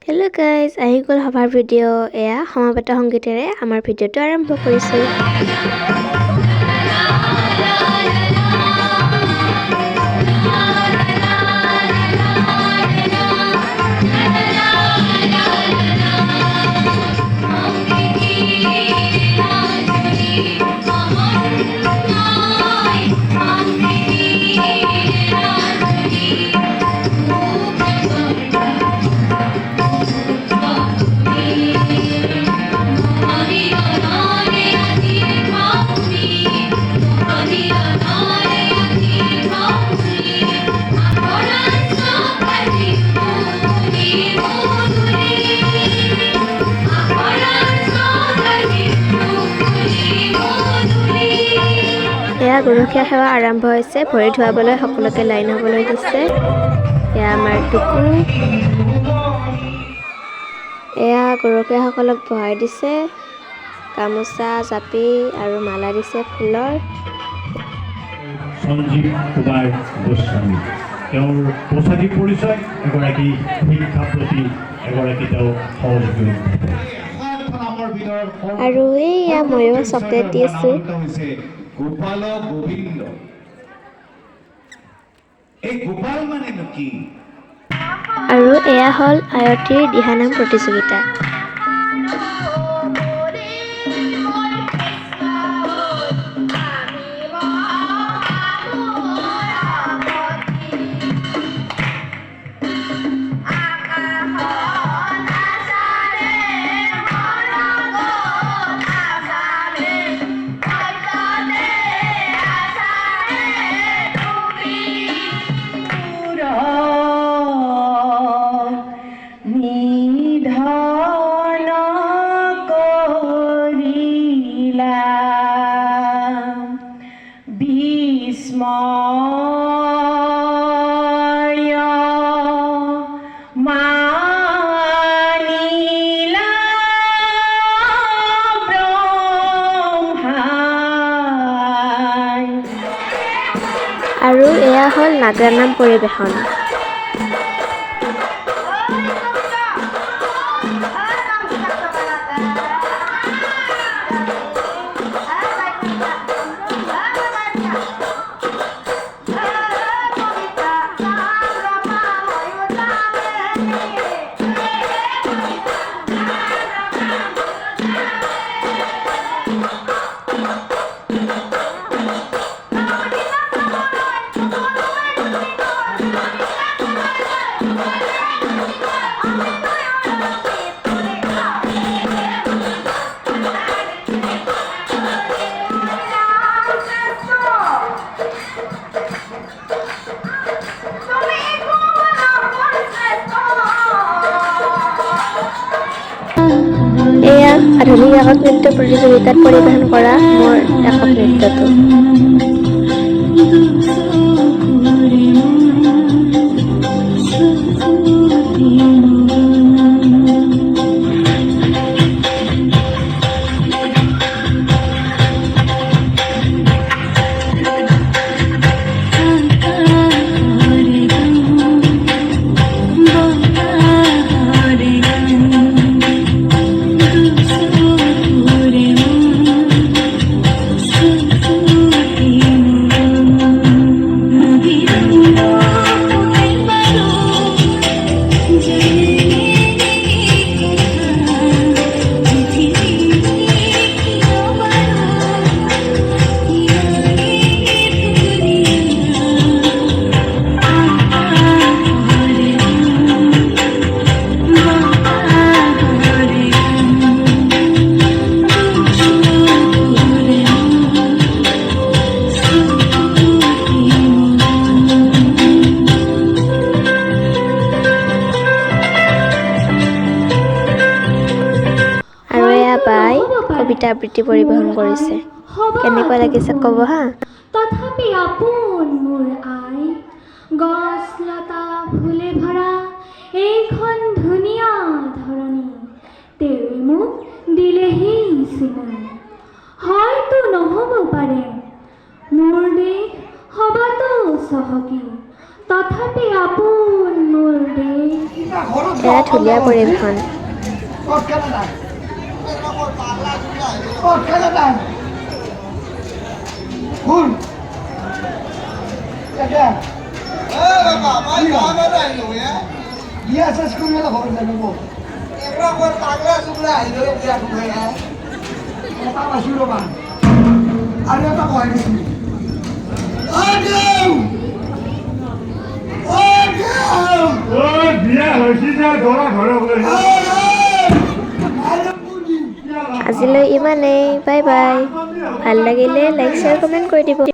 Hello' guys, আহি গ'ল সভাৰ ভিডিঅ'। এয়া সমাবেত সংগীতেৰে আমাৰ ভিডিঅ'টো আৰম্ভ কৰিছোঁ। এয়া গৰখীয়া সেৱা আৰম্ভ হৈছে। ভৰি ধুৱাবলৈ সকলোকে লাইন হ'বলৈ দিছে। এয়া আমাৰ টুকু। এয়া গৰখীয়াসকলক বহাই দিছে। গামোচা, জাপি আৰু মালা দিছে ফুলৰ। সঞ্জীৱ কুমাৰ গোস্বামী তেওঁৰ পোচাকী পৰিচয় এগৰাকী শিক্ষাপ্ৰতি এগৰাকী তেওঁ সহযোগী। আৰু এইয়া ময়ো চকলেট দি আছোঁ। গোপাল গোবিন্দ এই গোপাল মানেনো কি? আৰু এয়া হ'ল আয়তীৰ দিহানাম প্ৰতিযোগিতা। আৰু এয়া হ'ল নাগানাম পৰিৱেশন। এয়া আধুনিক একক নৃত্য প্ৰতিযোগিতাত পৰিৱেশন কৰা মোৰ একক নৃত্যটো। বাই কবিতা আবৃত্তি পৰিৱেশন কৰিছে। কেনেকুৱা লাগিছে ক'ব হা। তথাপি আপোন মোৰ আই, গছ লতা ফুলে ভৰা এইখন ধুনীয়া ধৰণী, তেৱে মোক দিলেহি চিনাই। হয়তো নহ'ব পাৰে মোৰ দেশ সবাতো চহকী, তথাপি আপোন মোৰ দেশ। এয়া ধুনীয়া পৰিৱেশন। আজিলৈ ইমানেই, বাই বাই। ভাল লাগিলে লাইক শ্বেয়াৰ কমেণ্ট কৰি দিব।